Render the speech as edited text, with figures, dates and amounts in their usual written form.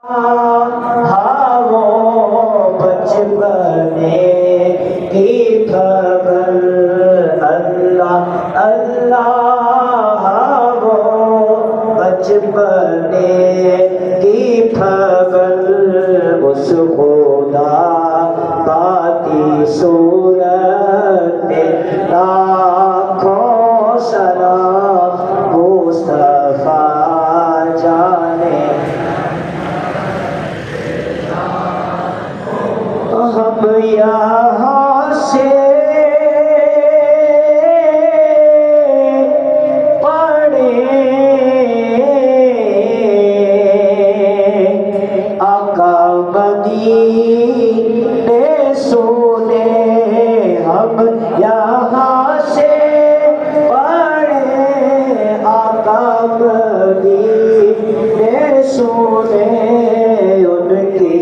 ہاں وہ بچپنے کی خبر اللہ اللہ، ہاں وہ بچپنے کی خبر اس خدا باقی صورت میں لاکھوں سلام مصطفیٰ جانے ہم یہاں سے پڑھیں آقا مدینے سنے، ہم یہاں سے پڑھیں آقا مدینے سنے، ان کی